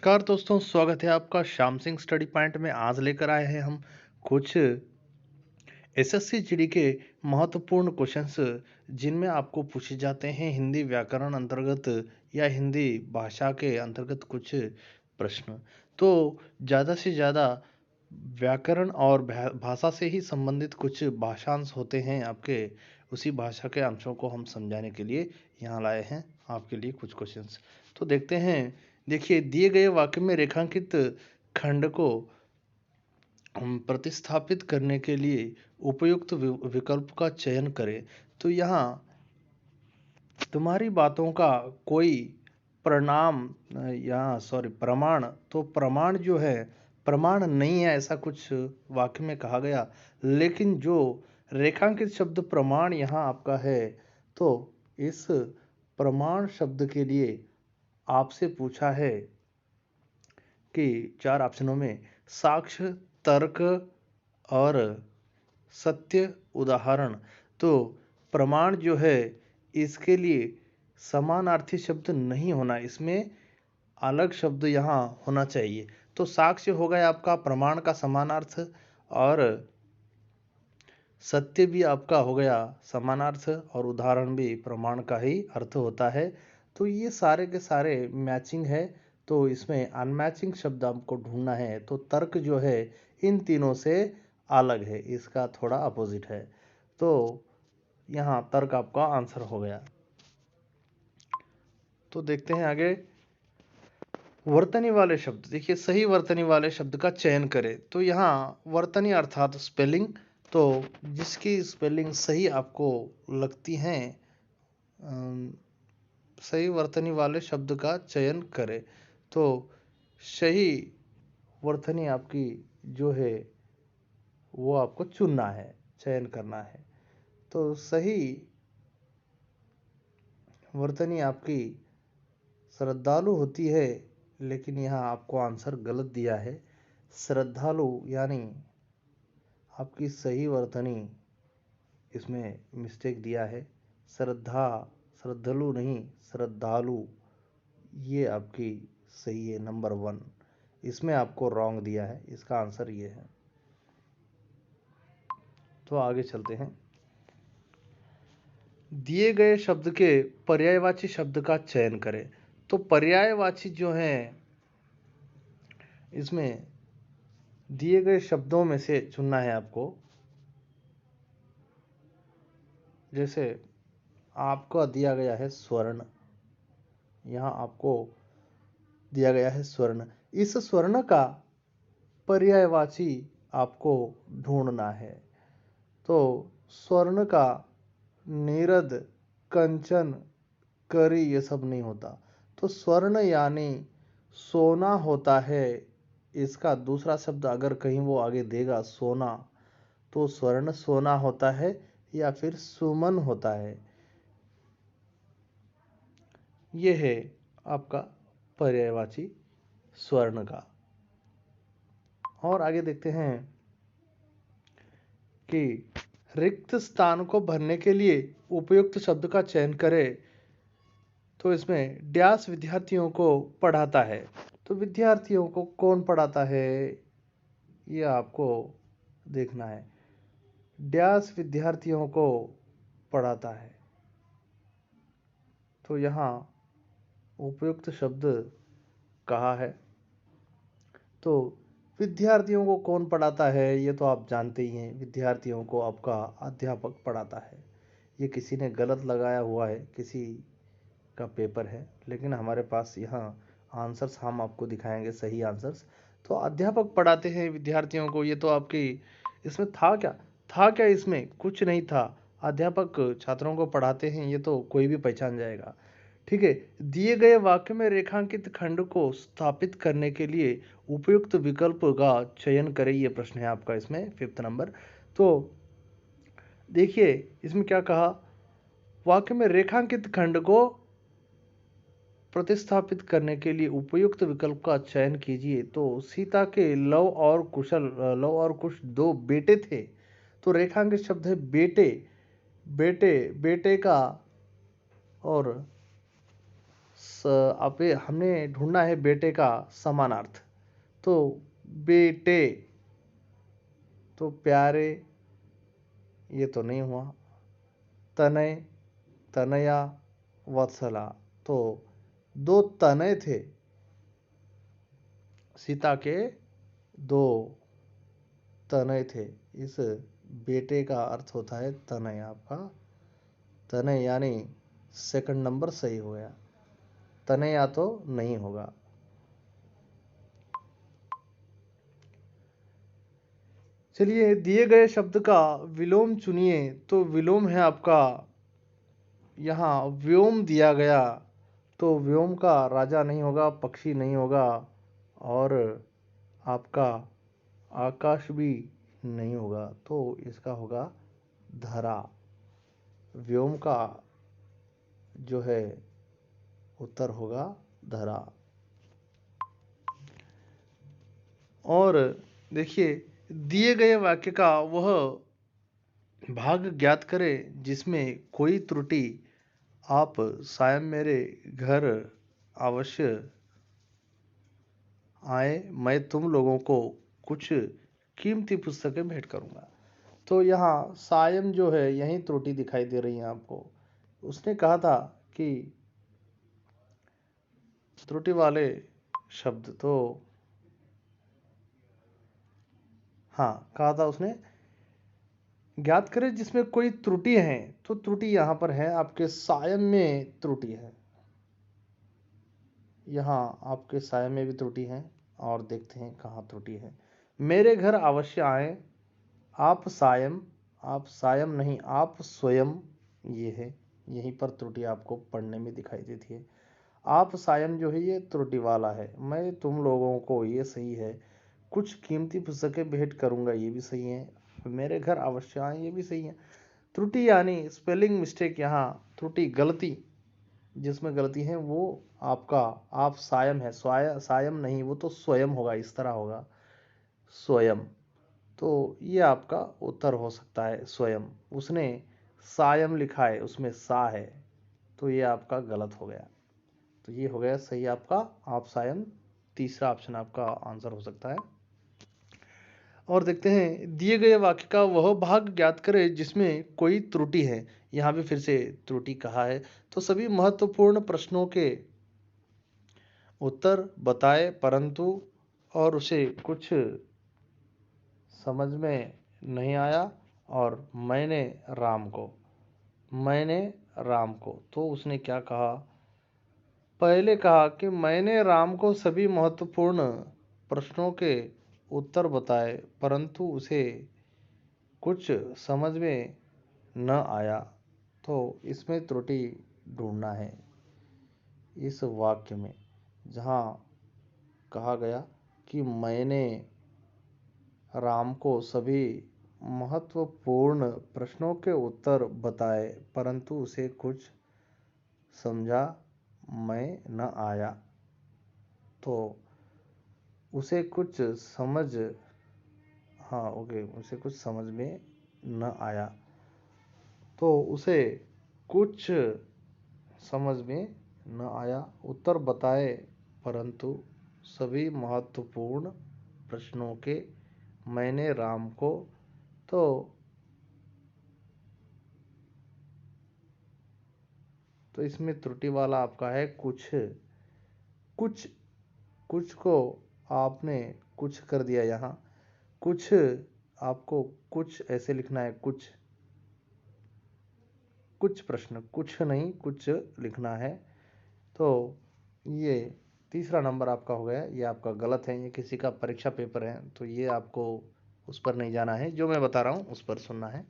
नमस्कार दोस्तों, स्वागत है आपका श्याम सिंह स्टडी पॉइंट में। आज लेकर आए हैं हम कुछ एसएससी जीडी के महत्वपूर्ण क्वेश्चंस जिनमें आपको पूछे जाते हैं हिंदी व्याकरण अंतर्गत या हिंदी भाषा के अंतर्गत कुछ प्रश्न। तो ज़्यादा से ज़्यादा व्याकरण और भाषा से ही संबंधित कुछ भाषांश होते हैं आपके, उसी भाषा के अंशों को हम समझाने के लिए यहाँ लाए हैं आपके लिए कुछ क्वेश्चंस। तो देखते हैं। देखिए, दिए गए वाक्य में रेखांकित खंड को हम प्रतिस्थापित करने के लिए उपयुक्त विकल्प का चयन करें। तो यहाँ तुम्हारी बातों का कोई प्रणाम या सॉरी प्रमाण, तो प्रमाण जो है प्रमाण नहीं है ऐसा कुछ वाक्य में कहा गया, लेकिन जो रेखांकित शब्द प्रमाण यहाँ आपका है, तो इस प्रमाण शब्द के लिए आपसे पूछा है कि 4 ऑप्शनों में साक्ष्य, तर्क और सत्य, उदाहरण। तो प्रमाण जो है इसके लिए समानार्थी शब्द नहीं होना, इसमें अलग शब्द यहाँ होना चाहिए। तो साक्ष्य हो गया आपका प्रमाण का समानार्थ, और सत्य भी आपका हो गया समानार्थ, और उदाहरण भी प्रमाण का ही अर्थ होता है। तो ये सारे के सारे मैचिंग है। तो इसमें अनमैचिंग शब्द आपको ढूंढना है। तो तर्क जो है इन तीनों से अलग है, इसका थोड़ा अपोजिट है। तो यहाँ तर्क आपका आंसर हो गया। तो देखते हैं आगे। वर्तनी वाले शब्द, देखिए सही वर्तनी वाले शब्द का चयन करें। तो यहाँ वर्तनी अर्थात स्पेलिंग, तो जिसकी स्पेलिंग सही आपको लगती है सही वर्तनी वाले शब्द का चयन करें। तो सही वर्तनी आपकी जो है वो आपको चुनना है, चयन करना है। तो सही वर्तनी आपकी श्रद्धालु होती है, लेकिन यहाँ आपको आंसर गलत दिया है। श्रद्धालु यानी आपकी सही वर्तनी, इसमें मिस्टेक दिया है। श्रद्धालु नहीं, श्रद्धालु, ये आपकी सही है नंबर 1। इसमें आपको रॉन्ग दिया है, इसका आंसर ये है। तो आगे चलते हैं। दिए गए शब्द के पर्यायवाची शब्द का चयन करें। तो पर्यायवाची जो है इसमें दिए गए शब्दों में से चुनना है आपको। जैसे आपको दिया गया है स्वर्ण, यहाँ आपको दिया गया है स्वर्ण, इस स्वर्ण का पर्यायवाची आपको ढूंढना है। तो स्वर्ण का नीरद, कंचन, करी ये सब नहीं होता। तो स्वर्ण यानी सोना होता है। इसका दूसरा शब्द अगर कहीं वो आगे देगा सोना, तो स्वर्ण सोना होता है या फिर सुमन होता है। यह है आपका पर्यायवाची स्वर्ण का। और आगे देखते हैं कि रिक्त स्थान को भरने के लिए उपयुक्त शब्द का चयन करें। तो इसमें डैश विद्यार्थियों को पढ़ाता है। तो विद्यार्थियों को कौन पढ़ाता है ये आपको देखना है। डैश विद्यार्थियों को पढ़ाता है। तो यहाँ उपयुक्त शब्द कहा है। तो विद्यार्थियों को कौन पढ़ाता है ये तो आप जानते ही हैं, विद्यार्थियों को आपका अध्यापक पढ़ाता है। ये किसी ने गलत लगाया हुआ है, किसी का पेपर है, लेकिन हमारे पास यहाँ आंसर्स हम आपको दिखाएंगे सही आंसर्स। तो अध्यापक पढ़ाते हैं विद्यार्थियों को, ये तो आपकी इसमें था क्या इसमें कुछ नहीं था। अध्यापक छात्रों को पढ़ाते हैं, ये तो कोई भी पहचान जाएगा। ठीक है। दिए गए वाक्य में रेखांकित खंड को स्थापित करने के लिए उपयुक्त विकल्प का चयन करें, ये प्रश्न है आपका इसमें 5th नंबर। तो देखिए इसमें क्या कहा, वाक्य में रेखांकित खंड को प्रतिस्थापित करने के लिए उपयुक्त विकल्प का चयन कीजिए। तो सीता के लव और कुश 2 बेटे थे। तो रेखांकित शब्द है बेटे, बेटे का और अब हमने ढूंढना है बेटे का समानार्थ। तो बेटे, तो प्यारे, ये तो नहीं हुआ। तनय, तनया, वत्सला, तो दो तनय थे, सीता के दो तनय थे। इस बेटे का अर्थ होता है तनय। आपका तनय यानी सेकंड नंबर सही हो गया। तनया तो नहीं होगा। चलिए, दिए गए शब्द का विलोम चुनिए। तो विलोम है आपका, यहाँ व्योम दिया गया, तो व्योम का राजा नहीं होगा, पक्षी नहीं होगा, और आपका आकाश भी नहीं होगा, तो इसका होगा धरा। व्योम का जो है उत्तर होगा धरा। और देखिए, दिए गए वाक्य का वह भाग ज्ञात करें जिसमें कोई त्रुटि। आप सायं मेरे घर अवश्य आए, मैं तुम लोगों को कुछ कीमती पुस्तकें भेंट करूंगा। तो यहाँ सायं जो है, यही त्रुटि दिखाई दे रही है आपको। उसने कहा था कि त्रुटि वाले शब्द, तो हाँ, कहा था उसने ज्ञात करें जिसमें कोई त्रुटि है। तो त्रुटि यहाँ पर है, आपके सायं में त्रुटि है। यहाँ आपके सायं में भी त्रुटि है, और देखते हैं कहाँ त्रुटि है। मेरे घर अवश्य आए, आप सायं नहीं, आप स्वयं, ये है। यहीं पर त्रुटि आपको पढ़ने में दिखाई देती है। आप सायं जो है ये त्रुटि वाला है। मैं तुम लोगों को, ये सही है। कुछ कीमती पुस्तकें भेंट करूंगा, ये भी सही है। मेरे घर अवश्य आए, ये भी सही है। त्रुटि यानी स्पेलिंग मिस्टेक, यहाँ त्रुटि गलती, जिसमें गलती है वो आपका आप सायं है, सायं नहीं, वो तो स्वयं होगा, इस तरह होगा स्वयं। तो ये आपका उत्तर हो सकता है स्वयं। उसने सायं लिखा है, उसमें सा है, तो ये आपका गलत हो गया। तो ये हो गया सही आपका आप सायं। तीसरा ऑप्शन आपका आंसर हो सकता है। और देखते हैं, दिए गए वाक्य का वह भाग ज्ञात करें जिसमें कोई त्रुटि है। यहाँ भी फिर से त्रुटि कहा है। तो सभी महत्वपूर्ण प्रश्नों के उत्तर बताए, परंतु और उसे कुछ समझ में नहीं आया। और मैंने राम को, तो उसने क्या कहा, पहले कहा कि मैंने राम को सभी महत्वपूर्ण प्रश्नों के उत्तर बताए, परंतु उसे कुछ समझ में न आया। तो इसमें त्रुटि ढूंढना है इस वाक्य में, जहाँ कहा गया कि मैंने राम को सभी महत्वपूर्ण प्रश्नों के उत्तर बताए, परंतु उसे कुछ समझा में न आया। तो उसे कुछ समझ, हाँ ओके, उसे कुछ समझ में न आया, तो उसे कुछ समझ में न आया। उत्तर बताए, परंतु सभी महत्वपूर्ण प्रश्नों के मैंने राम को, तो इसमें त्रुटि वाला आपका है कुछ। कुछ कुछ को आपने कुछ कर दिया, यहाँ कुछ आपको कुछ ऐसे लिखना है, कुछ कुछ प्रश्न, कुछ नहीं कुछ लिखना है। तो ये तीसरा नंबर आपका हो गया। ये आपका गलत है, ये किसी का परीक्षा पेपर है, तो ये आपको उस पर नहीं जाना है, जो मैं बता रहा हूँ उस पर सुनना है।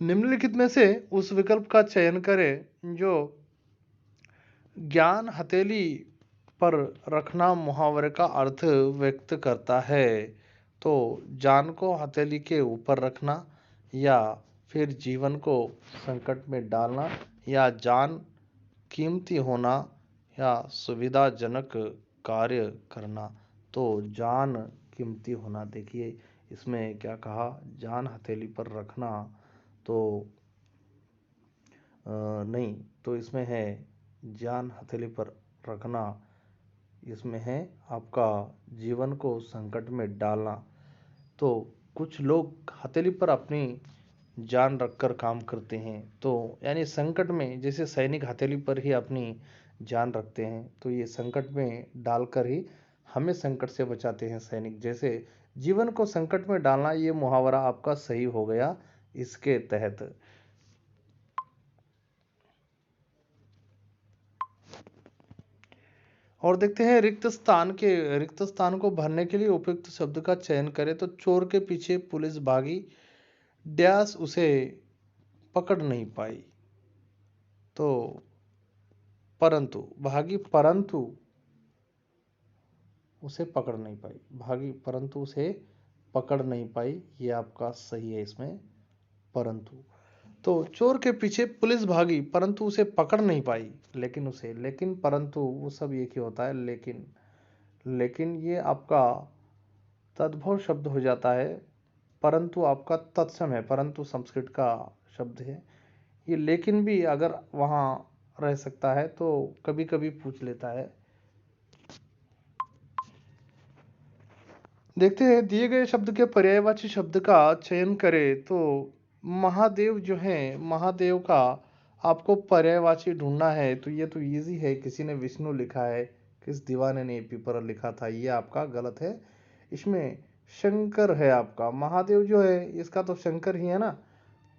निम्नलिखित में से उस विकल्प का चयन करें जो ज्ञान हथेली पर रखना मुहावरे का अर्थ व्यक्त करता है। तो जान को हथेली के ऊपर रखना, या फिर जीवन को संकट में डालना, या जान कीमती होना, या सुविधाजनक कार्य करना। तो जान कीमती होना, देखिए इसमें क्या कहा, जान हथेली पर रखना, तो नहीं, तो इसमें है जान हथेली पर रखना, इसमें है आपका जीवन को संकट में डालना। तो कुछ लोग हथेली पर अपनी जान रखकर काम करते हैं, तो यानी संकट में जैसे सैनिक हथेली पर ही अपनी जान रखते हैं, तो ये संकट में डालकर ही हमें संकट से बचाते हैं सैनिक। जैसे जीवन को संकट में डालना, ये मुहावरा आपका सही हो गया इसके तहत। और देखते हैं रिक्त स्थान को भरने के लिए उपयुक्त शब्द का चयन करें। तो चोर के पीछे पुलिस भागी, डैश उसे पकड़ नहीं पाई। तो परंतु भागी, परंतु उसे पकड़ नहीं पाई, भागी परंतु उसे पकड़ नहीं पाई, ये आपका सही है इसमें परंतु। तो चोर के पीछे पुलिस भागी परंतु उसे पकड़ नहीं पाई, लेकिन परंतु वो सब एक ही होता है, लेकिन ये आपका तद्भव शब्द हो जाता है। परंतु आपका तत्सम है, परंतु संस्कृत का शब्द है। ये लेकिन भी अगर वहां रह सकता है तो कभी कभी पूछ लेता है। देखते हैं दिए गए शब्द के पर्यायवाची शब्द का चयन करें। तो महादेव जो है, महादेव का आपको पर्यायवाची ढूंढना है। तो ये तो इजी है, किसी ने विष्णु लिखा है, किस दीवाने ने पेपर लिखा था, ये आपका गलत है। इसमें शंकर है आपका, महादेव जो है इसका तो शंकर ही है ना,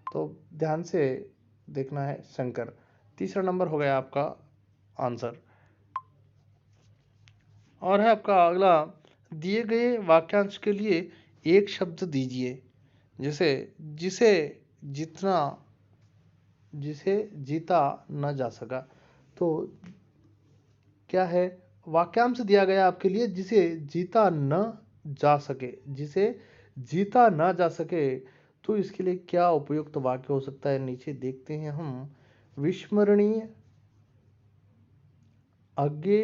तो ध्यान से देखना है शंकर। तीसरा नंबर हो गया आपका आंसर। और है आपका अगला, दिए गए वाक्यांश के लिए एक शब्द दीजिए। जैसे जिसे जितना जिसे जीता न जा सका। तो क्या है, वाक्यांश दिया गया आपके लिए जिसे जीता न जा सके, जिसे जीता न जा सके। तो इसके लिए क्या उपयुक्त वाक्य हो सकता है, नीचे देखते हैं हम। विस्मरणीय, अज्ञे,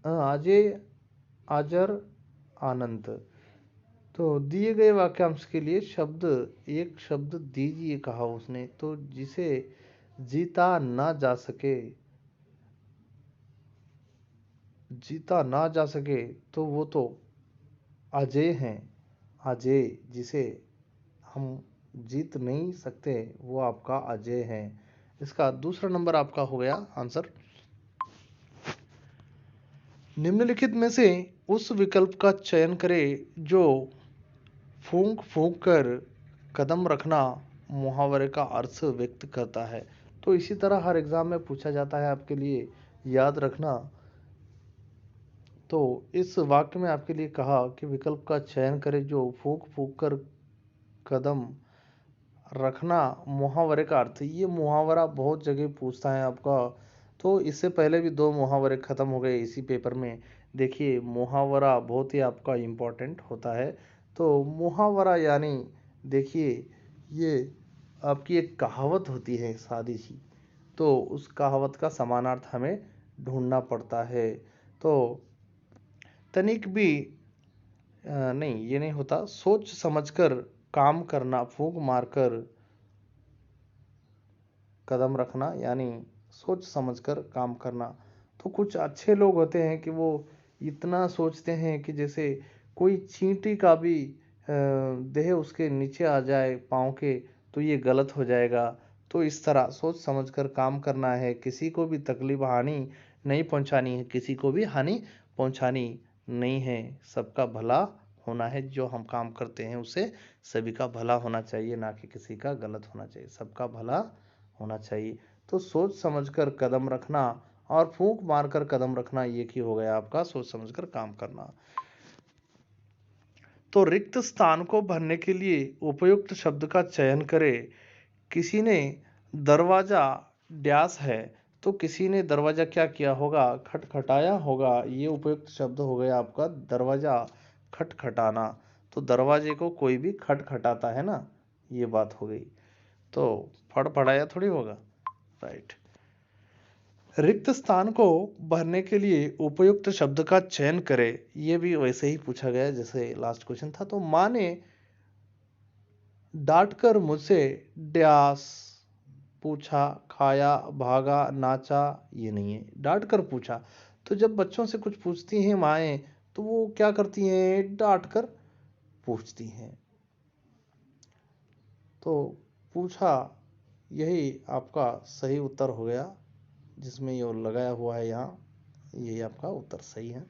अजय, अजर, आनंद। तो दिए गए वाक्यांश के लिए एक शब्द दीजिए कहा उसने। तो जिसे जीता ना जा सके, जीता ना जा सके, तो वो तो अजय हैं। अजय, जिसे हम जीत नहीं सकते, वो आपका अजय है। इसका दूसरा नंबर आपका हो गया आंसर। निम्नलिखित में से उस विकल्प का चयन करें जो फूंक फूंक कर कदम रखना मुहावरे का अर्थ व्यक्त करता है। तो इसी तरह हर एग्जाम में पूछा जाता है आपके लिए, याद रखना। तो इस वाक्य में आपके लिए कहा कि विकल्प का चयन करें जो फूंक फूंक कर कदम रखना मुहावरे का अर्थ। ये मुहावरा बहुत जगह पूछता है आपका। तो इससे पहले भी दो मुहावरे खत्म हो गए इसी पेपर में। देखिए मुहावरा बहुत ही आपका इम्पोर्टेंट होता है। तो मुहावरा यानी देखिए, ये आपकी एक कहावत होती है सादी सी, तो उस कहावत का समानार्थ हमें ढूंढना पड़ता है। तो तनिक भी नहीं, ये नहीं होता। सोच समझकर काम करना, फूंक मारकर कदम रखना, यानी सोच समझकर काम करना। तो कुछ अच्छे लोग होते हैं कि वो इतना सोचते हैं कि जैसे कोई चींटी का भी देह उसके नीचे आ जाए पाँव के, तो ये गलत हो जाएगा। तो इस तरह सोच समझकर काम करना है, किसी को भी तकलीफ हानि नहीं पहुंचानी है, किसी को भी हानि पहुंचानी नहीं है, सबका भला होना है। जो हम काम करते हैं उससे सभी का भला होना चाहिए, ना कि किसी का गलत होना चाहिए, सबका भला होना चाहिए। तो सोच समझकर कदम रखना और फूंक मारकर कदम रखना, एक ही हो गया आपका सोच समझकर काम करना। तो रिक्त स्थान को भरने के लिए उपयुक्त शब्द का चयन करें। किसी ने दरवाजा डैश है, तो किसी ने दरवाजा क्या किया होगा, खटखटाया होगा। ये उपयुक्त शब्द हो गया आपका दरवाजा खटखटाना। तो दरवाजे को कोई भी खटखटाता है ना, ये बात हो गई। तो फड़फड़ाया थोड़ी होगा, राइट। रिक्त स्थान को भरने के लिए उपयुक्त शब्द का चयन करें। ये भी वैसे ही पूछा गया जैसे लास्ट क्वेश्चन था। तो माँ ने डांटकर मुझसे डैश पूछा, खाया, भागा, नाचा, ये नहीं है, डांट कर पूछा। तो जब बच्चों से कुछ पूछती हैं माएँ, तो वो क्या करती हैं, डांट कर पूछती हैं। तो पूछा, यही आपका सही उत्तर हो गया, जिसमें ये लगाया हुआ है यहाँ, यही आपका उत्तर सही है।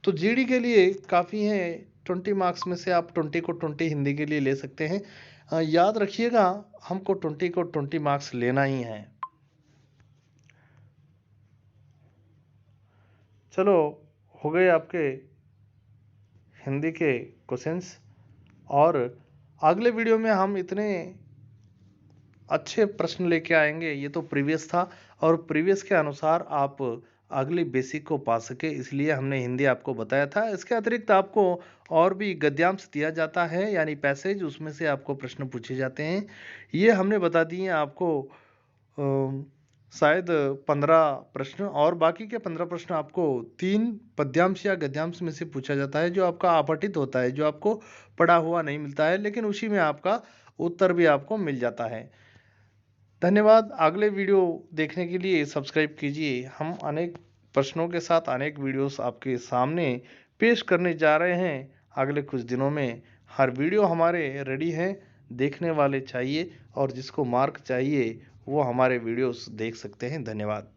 तो जीडी के लिए काफ़ी है, 20 मार्क्स में से आप 20 को 20 हिंदी के लिए ले सकते हैं। याद रखिएगा, हमको 20 को 20 मार्क्स लेना ही है। चलो, हो गए आपके हिंदी के क्वेश्चंस। और अगले वीडियो में हम इतने अच्छे प्रश्न लेके आएंगे, ये तो प्रीवियस था, और प्रीवियस के अनुसार आप अगली बेसिक को पा सके, इसलिए हमने हिंदी आपको बताया था। इसके अतिरिक्त आपको और भी गद्यांश दिया जाता है, यानी पैसेज, उसमें से आपको प्रश्न पूछे जाते हैं। ये हमने बता दिए आपको शायद 15 प्रश्न, और बाकी के 15 प्रश्न आपको 3 पद्यांश या गद्यांश में से पूछा जाता है, जो आपका अपठित होता है, जो आपको पढ़ा हुआ नहीं मिलता है, लेकिन उसी में आपका उत्तर भी आपको मिल जाता है। धन्यवाद। अगले वीडियो देखने के लिए सब्सक्राइब कीजिए। हम अनेक प्रश्नों के साथ अनेक वीडियोस आपके सामने पेश करने जा रहे हैं अगले कुछ दिनों में। हर वीडियो हमारे रेडी है, देखने वाले चाहिए, और जिसको मार्क चाहिए वो हमारे वीडियोस देख सकते हैं। धन्यवाद।